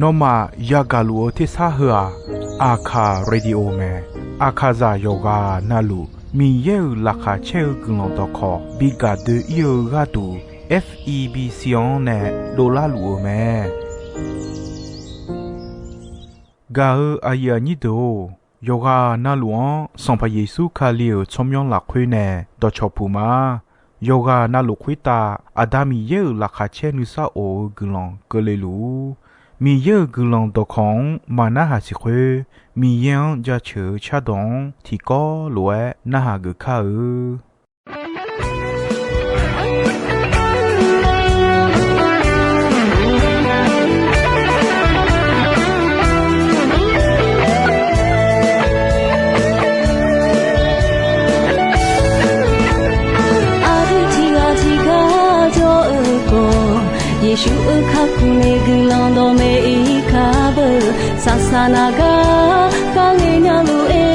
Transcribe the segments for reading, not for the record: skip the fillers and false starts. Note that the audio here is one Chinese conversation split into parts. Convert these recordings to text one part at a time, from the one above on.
นอมายากาลูที่ซาหัวอาคาเรดิโอแมอาคาซาโยกานาลูมีเยอลักาเชลกุลตอคอบิกาเดเยกาตู FEB ซิออนเนโดลาลูแมกาอายานิโดโยกานาลูอสัมพเยซูคาเลียวชมยองลักคุยเนดอชอปูมาโยกานาลูคุยตาอาดามีเยอลักาเชนุซาโอกุลองกเลลูมีเยอะกุลองตอของมานาหาสิคุมียังจะเชื่อชาดงที่ก็รวยนาหากข้าယေရှုအခါခုနေကလောင်တော်မေခါဘဆာဆာနာကကောင်းငင်ညာလူအေ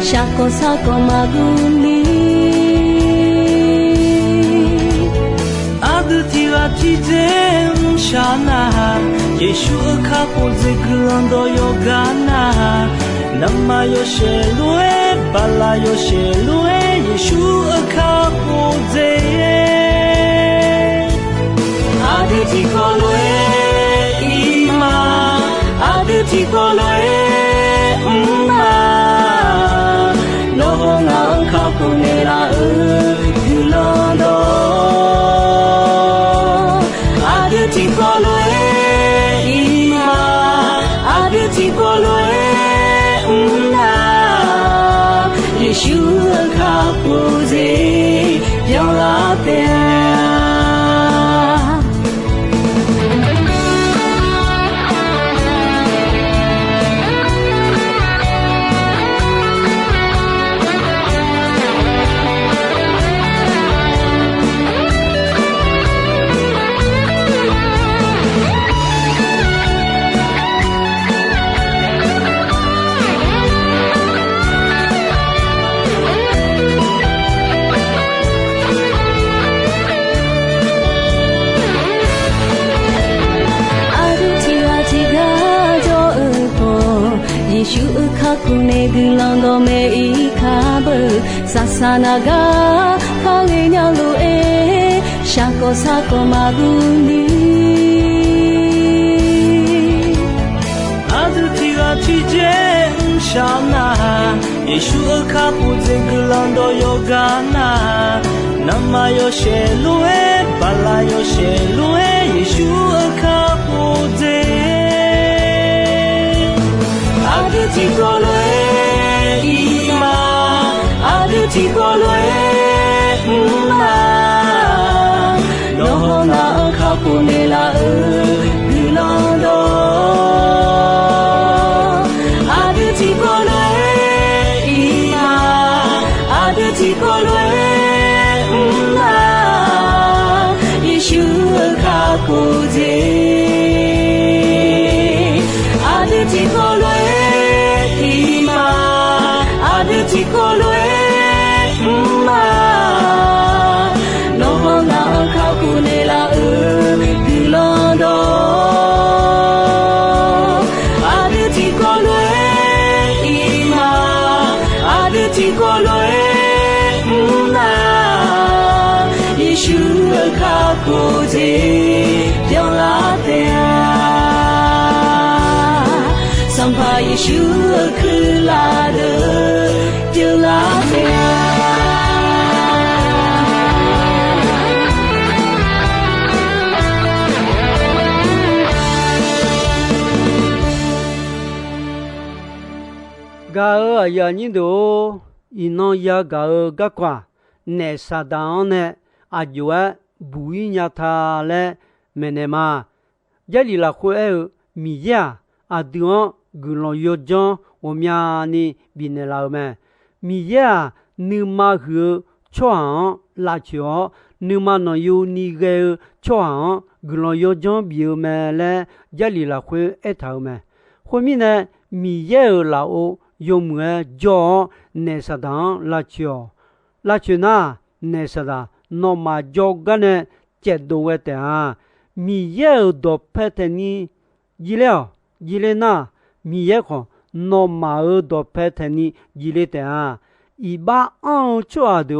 ရှာကိုစာကိုမဂူလီအာဒတီဝတီဇမ်ရှာနာယေရှုအခါခုဇေကလောင်တော်ယောဂာနာနမယောရှေလူအေဘလာယောရှေလူအေယေရှုအခါခုဇေAditi kolwe ima Aditi kolwe umma Nohonga angka punera gulando Aditi kolwe ima Aditi kolwe umma Yeshu angka puze yang lapeယေရှုအခါခုနေကလောင်တော်မေခါဘဆာဆာနာကခေါင်းငင်ညာလူအေရှာကိုစာကိုမဂူလီအာဒတီကတီဂျေရှာနာယေရှုအခါခုဇေကလောင်တော်ယောဂာနာနမယောရှေလူအေဘလာယောရှေလူအေယေရှုအခါခုဇေAditi kolwe ima Aditi kolwe umma Nohonga angka punela gulando Aditi kolwe ima Aditi kolwe umma Yeshu angka kuze Aditi kolwe Aditi kolwe umma Nohonga angka punela gulando Aditi kolwe ima Aditi kolwe umma Yeshu angka kuze yang latea Sampai Yesu kelada jelasnya. Gao ya ni do ino ya gao gakwa ne sadao ne ajwa bui nya tha le menema yali la khwe mi ya aduan gulon yojon omiani binelaume miya numa hu chuan la chuo numa no yu ni ge chuan gulon yojon biomele jali la khwe etaume khomi ne miye la o yomwe jo ne sadan la chuna ne sada no ma jogane chedo wete ha 米耶多佩特尼伊了伊勒那米耶可诺马尔多佩特尼伊勒的啊，伊巴做的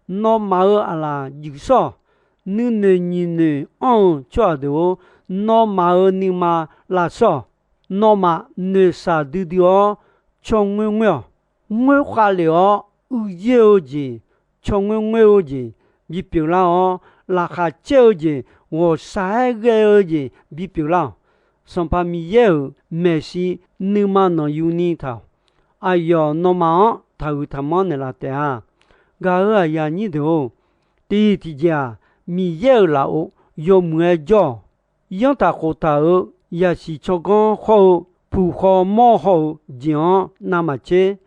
诺马尔阿拉有说，你做的诺马尔你嘛拉说，诺马你啥的的穷我花了有钱，穷我有钱，你表了拉下交钱，我啥个钱你表了，上把米耶没事你嘛能有你头，哎哟诺马头他妈的啦的啊，个呀你头，第一家米耶老有没做，养大好头也是做工好。不好冇好讲那么些，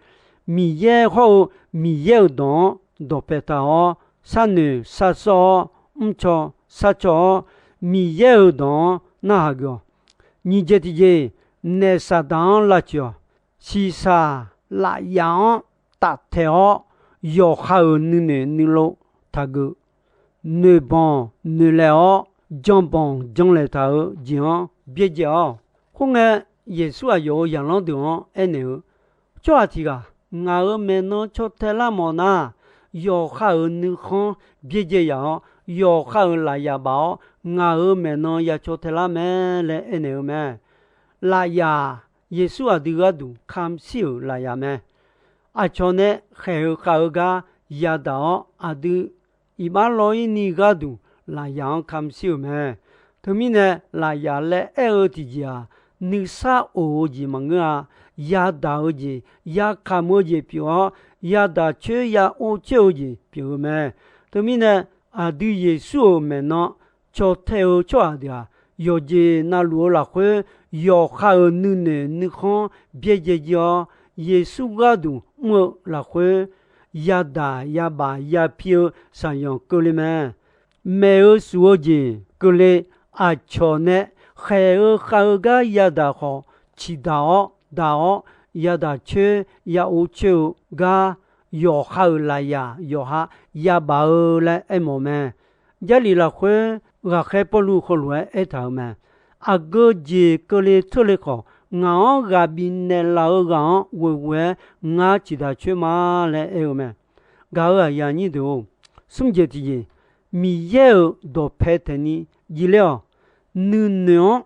米耶好米耶当都别他哦，三女三少错三错米耶当那个，你这的那啥当辣椒，西沙辣羊大条要好你咯，他个你帮你来哦，讲帮讲来头讲别讲，后来。耶稣啊，有养老的哎牛，做题个，我们能做太拉么呢？要好你看，别这样，要好来呀包，我们能也做太拉么嘞哎牛么？来呀，耶稣啊，这个都看少来呀么？啊，做呢还好个呀到啊都一般老一你个都来呀看少么？他们呢来呀嘞哎二弟家。你啥哦子嘛个呀到子呀看么子表呀到去呀我就子表么，对面呢啊对耶稣们呢做太好做的，有子那罗拉会要好你看别个叫耶稣个都我拉会呀大呀把呀票上样个里面没有说子个里啊瞧呢。还好个也得好，祈祷也得去也有求个要好来呀，要哈也把来哎么么，这里了会我还不如好来哎头么，啊个节个里特里好，我个边的老个我祈祷去嘛来哎么，个呀你都，什么节的，米有都拍的你一了。娘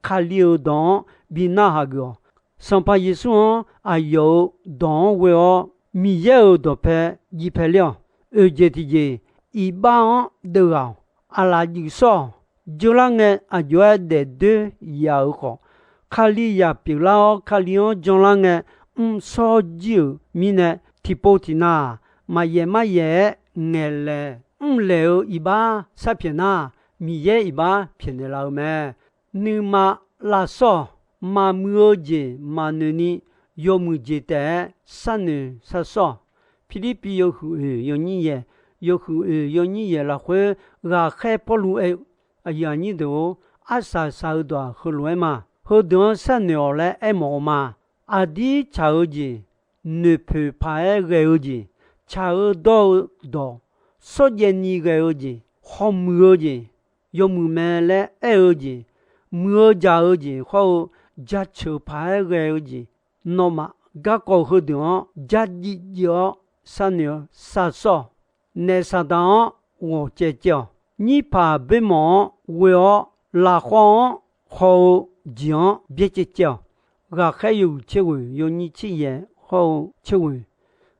卡溜当比那哈个，上把耶稣啊有当为哦，米有多拍一拍了，而且的一般都好，阿拉就说，就那个啊就爱得的要好，卡里呀比老卡里哦就那个说就米呢提波提那，嘛也爱嘞，了一把啥片呐？米耶一把骗的老妹，你嘛拉说嘛木节嘛你有木节的三女三说，霹雳比有虎有你耶，有虎有你耶了会啊海不路哎，哎呀你都啊啥多好来嘛，好多三女来哎毛嘛，啊弟超节你陪拍个节，超多，所以你个节好木节。有木门来二节，木家二节或家球牌二节，那么个高好点，家一脚三年三少，那三当我接教，你怕被骂，我要拉黄好讲别接教，我还有机会有你去也好机会，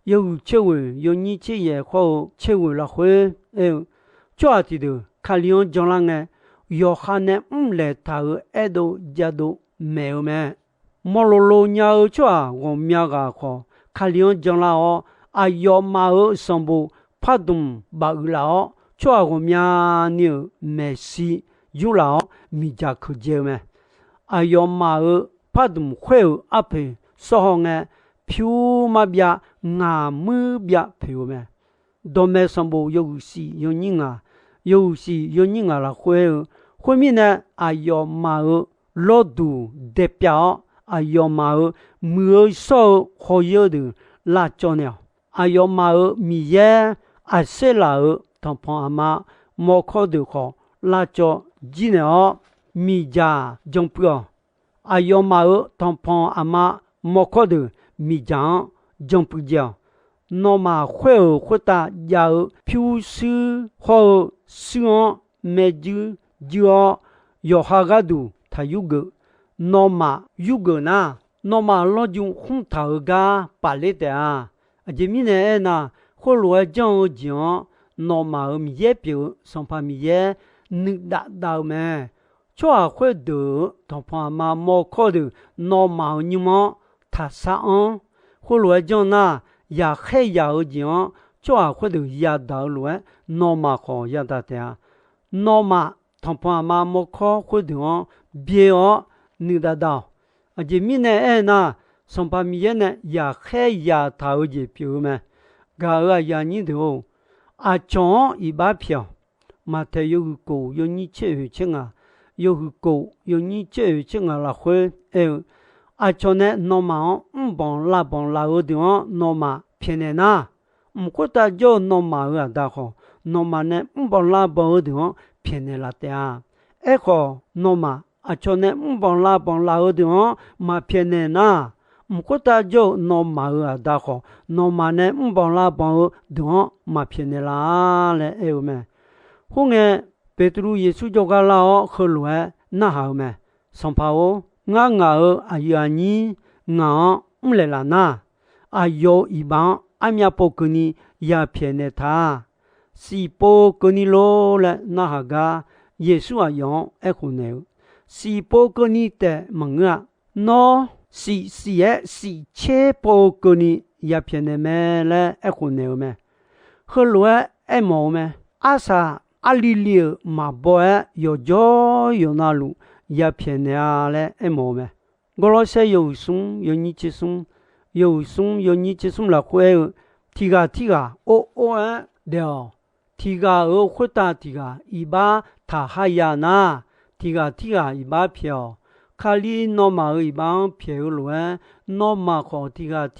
有机会有你去也好机会了会抓的的。看两将人个，要喊呢来头爱都家都没有咩，莫罗罗鸟抓我苗个好，看两将人哦，啊要马儿上步，拍动把了哦，抓我苗牛没事，有了米家可接咩，啊要马儿拍动会阿培，说好个，票嘛别牙木别票咩，都没上步有事有人啊。有时有人啊，后面呢，啊要马儿老多代表，啊要马儿没少好有的辣椒呢，啊要马儿米耶啊些辣儿，当旁阿妈莫考的好辣椒吉呢哦，米家种不了，啊要嘛哦，当旁阿妈莫可的米家种不着，那么会儿会打要平时和时光没就要下个度，他有个，那么有个呢，那么老就红头个把来的啊，这米呢那后来讲讲。那么米也表上怕米也能达到咩？做会得同怕嘛莫可的那么你们他啥后来讲那也还要讲做会得也到了那么好也达的那么同怕嘛莫可会得别能达到这米呢那上怕米也呢也还也到这表咩？个也你头。种一把票，嘛他有个有你去钱啊，有个有你去钱啊，那会种呢，那么帮那个地方，那么偏的呐，过大就那么个大好，那么呢，帮那个地方偏的那的啊，好，那么种呢，帮那个地方嘛偏的呐。过大就那么个大好，那么呢，帮那帮东嘛偏的啦嘞，咩？后面贝多鲁耶稣就个老后来那好咩？上跑哦，阿有你来啦那，有一帮面包给你也偏的他，是包给你罗嘞那好个耶稣用好呢，是包给你的门啊，喏。是切包给你也偏的咩嘞？混了咩？后来冇咩？啥里里嘛包有脚有那路也偏的嘞？冇咩？我老些有松有你去松，有松有你去松了会提个了，提个会打提个一把他还呀那提个一把票。卡里那么一帮票路那么好提个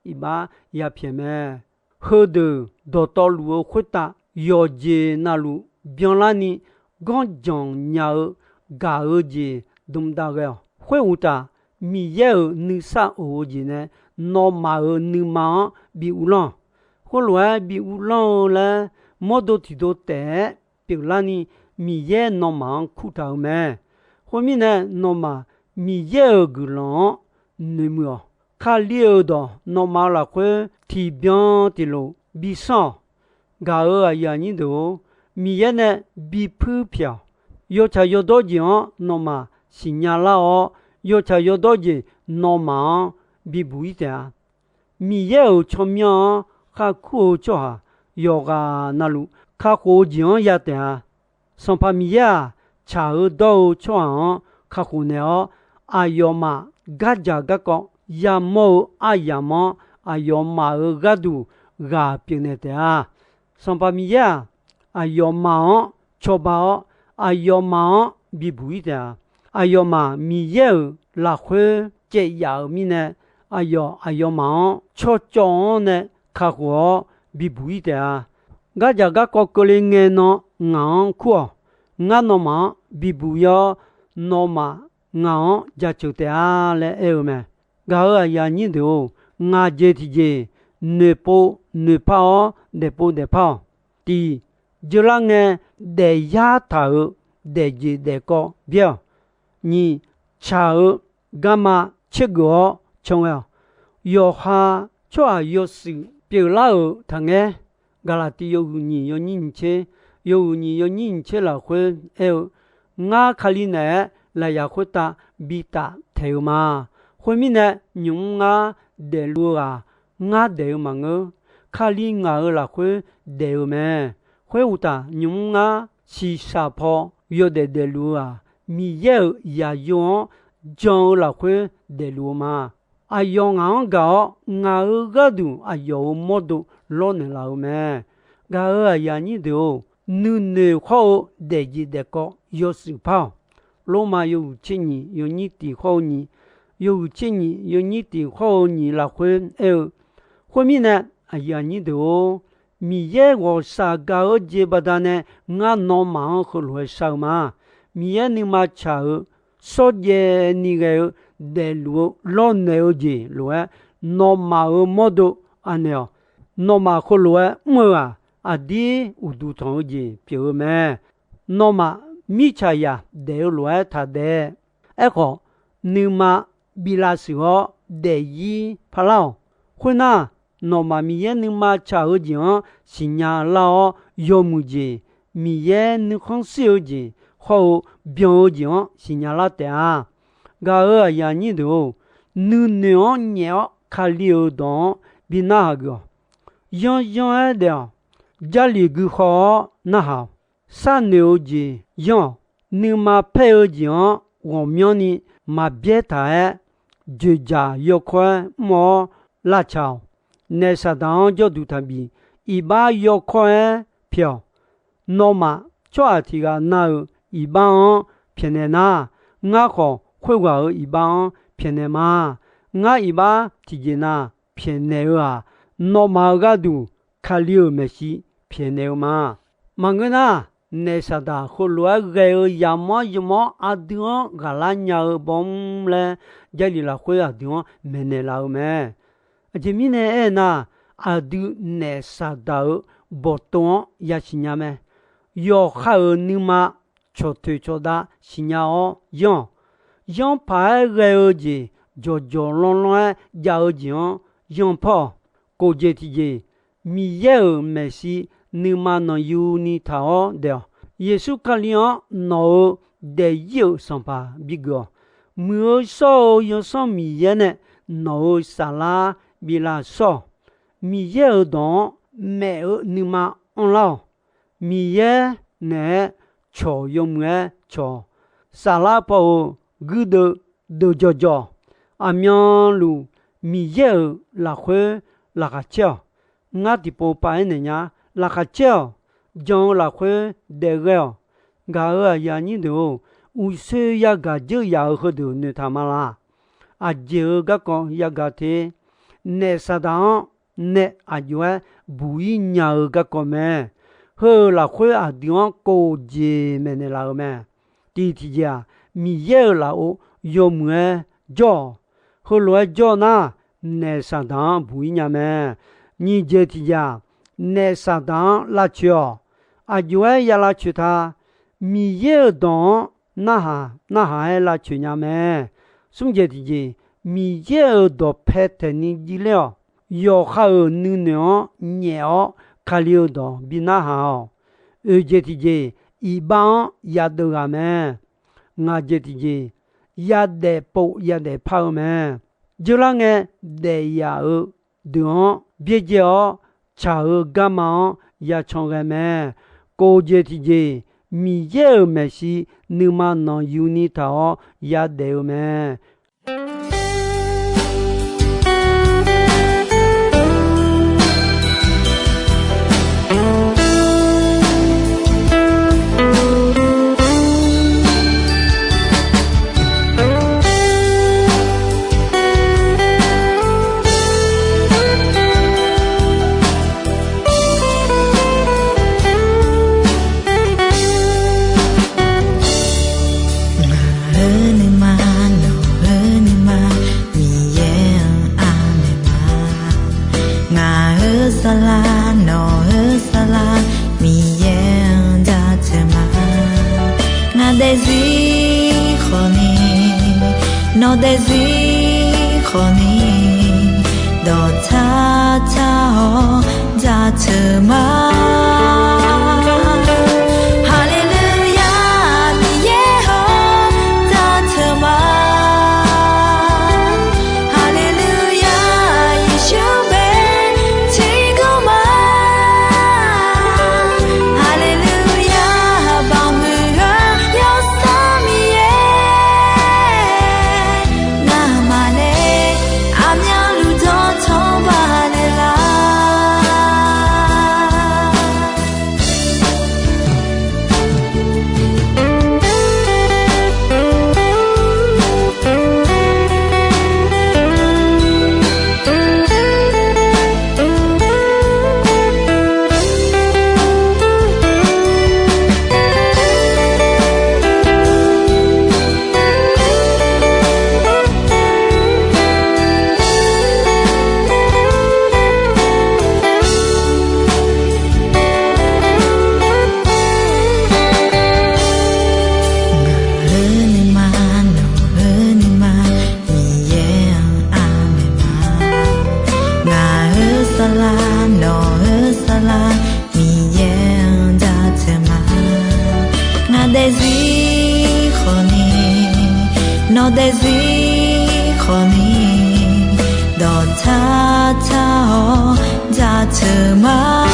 一把也偏咩？后头到路会打要接那路，边那里刚讲鸟嘎儿节东大个会有打米也能啥儿节呢？那么能忙比乌浪，后来比乌浪了，莫多提多带，边那里米也那么苦头咩？后面呢，那么米也个人那么卡了的，那么那会提边的路比上，嘎儿呀你都米也呢比普票，要查要多钱，那么新年了哦，要查要多钱，那么比不一点，米也有出名，卡苦做哈，要个那路卡好钱也点，上怕米也查到窗。卡胡呢？要嘛嘎家个讲，也冇也嘛要嘛个度个变的啊。上把米呀，要嘛吃饱，要嘛比不一点，要嘛米有拉回这要米呢，要嘛吃酱呢，卡胡比不一点啊。嘎家个讲个哩眼呢，硬苦，硬嘛比不要。那么我家就得来咩？我呀你都我这体节你跑得跑，第就让呢得丫头得接得高表，你炒干嘛吃个重要下做要事表老他个，噶啦第有你切有你切了会我卡里呢，来也会打比打头嘛，后面呢用的路我的嘛卡里啦会的咩，会有打用是沙坡有的路米有也用将啦会的路嘛，用搞个度有么度老能老咩，个呀你都。你好得意的个有时跑，罗马有钱你有你的好你，有钱你有你的好你来回后面呢，你都米耶我撒嘎尔杰巴达呢，我诺马和罗少嘛，米耶你嘛查尔，所以你个的路老难的路，诺马尔莫多安尼，诺马和罗么啊，阿弟乌杜同的，比如咩，诺马米查呀，的罗他的，哎个你嘛比拉时候的伊帕劳，会呐。诺马米耶你嘛查尔讲，新娘老有木子，米耶你看小子，好表讲新娘老的啊，个呀你都，你娘娘看流动比那个，样的，家里个好那好，三牛子样，你嘛配合讲，我们呢嘛别太，就家要快莫拉巧。那啥当就都他比，一把要看票，那么抓提个那一把偏的那，我好会话一把偏的嘛，我一把提个那偏的啊，那么个都看了没事偏的嘛，忙个那。那啥的，后来个亚么阿丁个拉鸟bomb嘞，家里啦会阿丁没那老咩。这米呢？哎那阿杜那啥到不动也是伢们，要好你嘛，出推出的是伢哦，样拍个儿子，就乱乱要讲样跑，过节体节，米有没事，你嘛能有你头的，耶稣可怜脑的有上吧，比个，没少有上米耶呢，脑啥啦？比拉少，米耶尔东没有你嘛安老，米耶呢巧用么巧，沙拉包古都叫，阿苗路米耶尔拉会拉个叫，我的包白呢呀拉个叫，将拉会得个，个呀你都，有时呀个就要喝的你他妈啦，阿就个讲呀个的。那啥当那阿舅不一样个个咩？后来会阿地方高级咩的老咩？第几家米耶老有么叫？后来叫那那啥当不一样咩？你这几家那啥当拉叫？阿舅也拉去他米耶当那还拉去伢咩？什么这几家？米耶都拍的你记了，要好女娘鸟看了的比那好，而且的一般也都个咩，我这的也得跑也得跑咩，就那个得呀的别叫查干嘛也唱个咩，高这的米耶没事，你嘛能有你头也得咩。No desi khoni do cha cha ho za chma de duy khoni nó de duy khoni đó cha cha ra chờ mà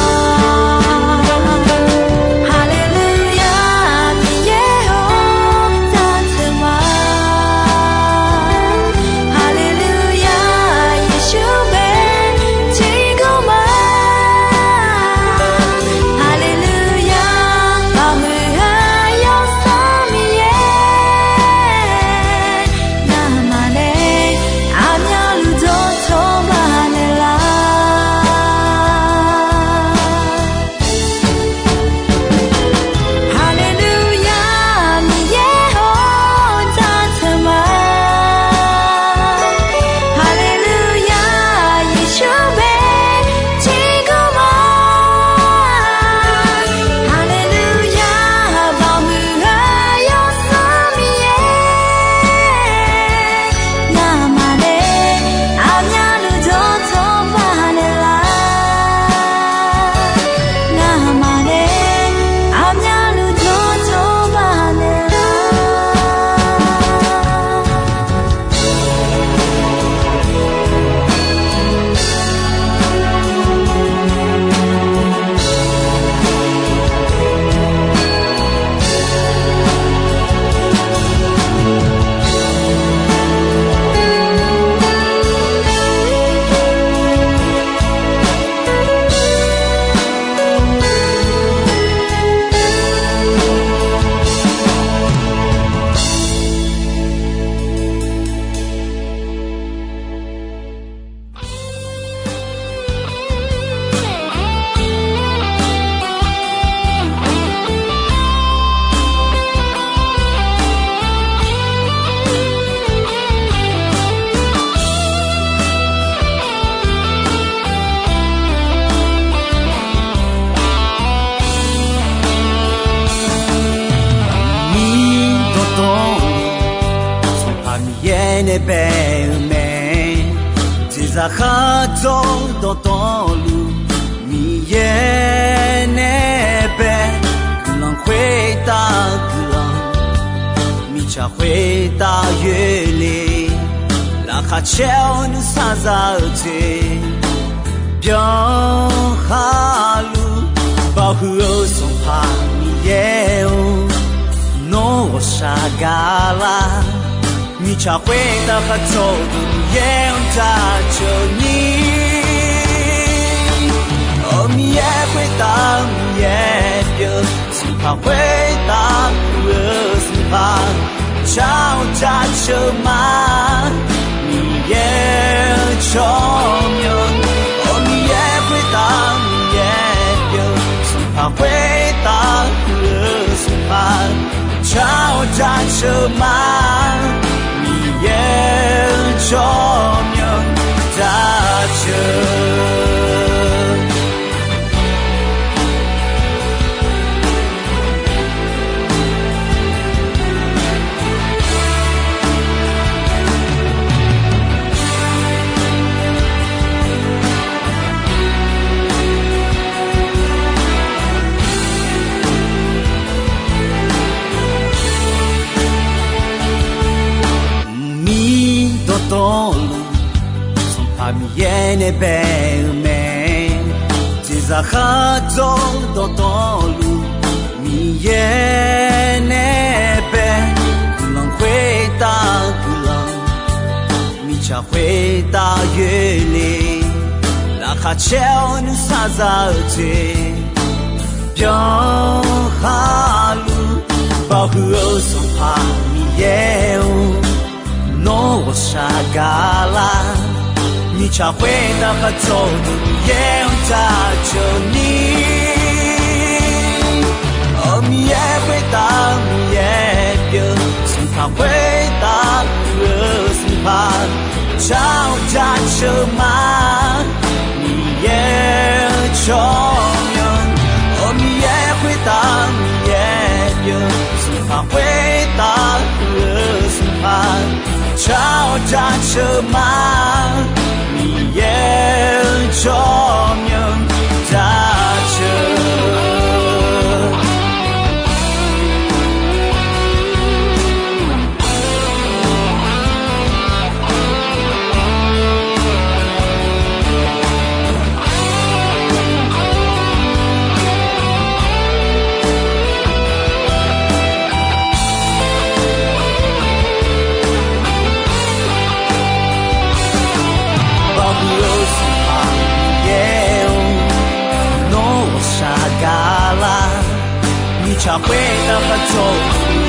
他会的合奏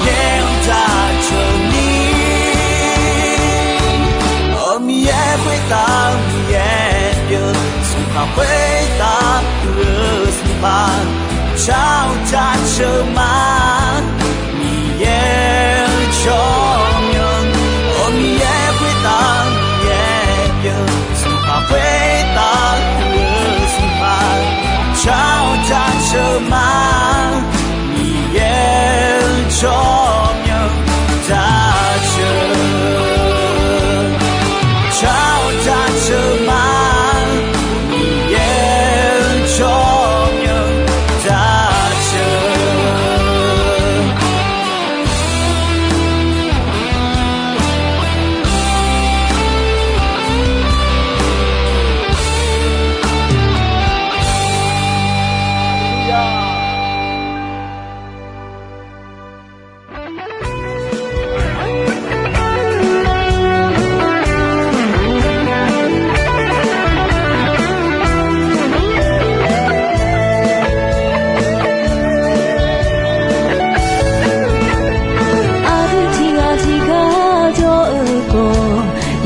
也在这里，而你也会当你也有从他会当的审判朝他车马你也重用，而你也会当你也有从他会当的审判朝他车马你也重用他车朝他车马你也重用他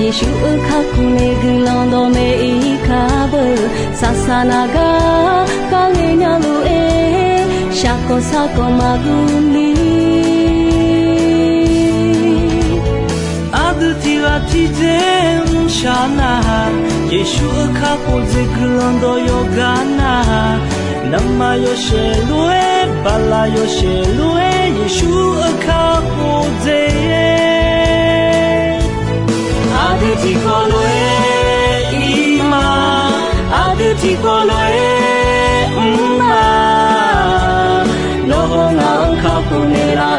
ယေရှုအခါခုနေကလောင်တော်မေခါဘဆာဆာနာကကောင်းငယ်ညာလူအေရှာကောစာကောမဂူလီ阿德提拉提真沙那耶稣အခါကိုဇေကလောင်တော်ယောဂနာနမယောရှေလွေဘာလာယောရှေလွေယေရှုအခါကိုဇေAditi kolwe ima Aditi kolwe umma Lohona kapunera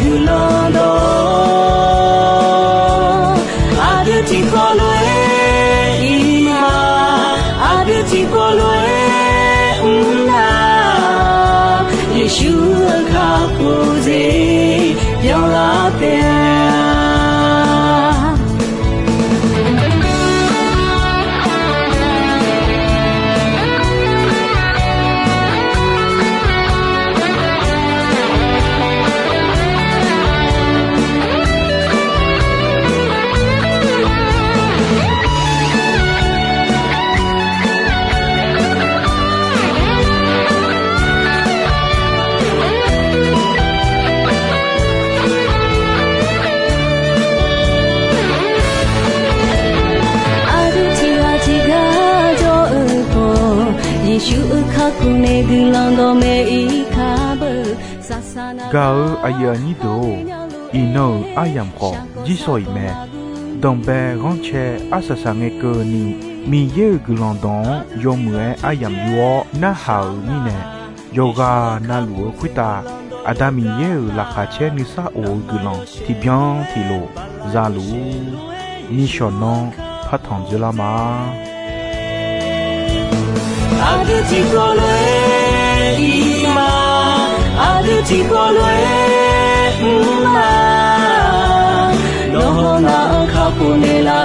gulando Aditi kolwe ima Aditi kolwe umma Yeshua kapuze yolate Gao ayani do ino ayam ko jisoi me dombe ronche asasange ko ni mi ye gulondon yomwe ayam yo na hau ni ne yoga na luo kwita adami ye la khache ni sa o gulon ti bien ti lo za lu ni shonon phathon jula ma Aditi kolwe ima Aditi kolwe umma Lohona kapunela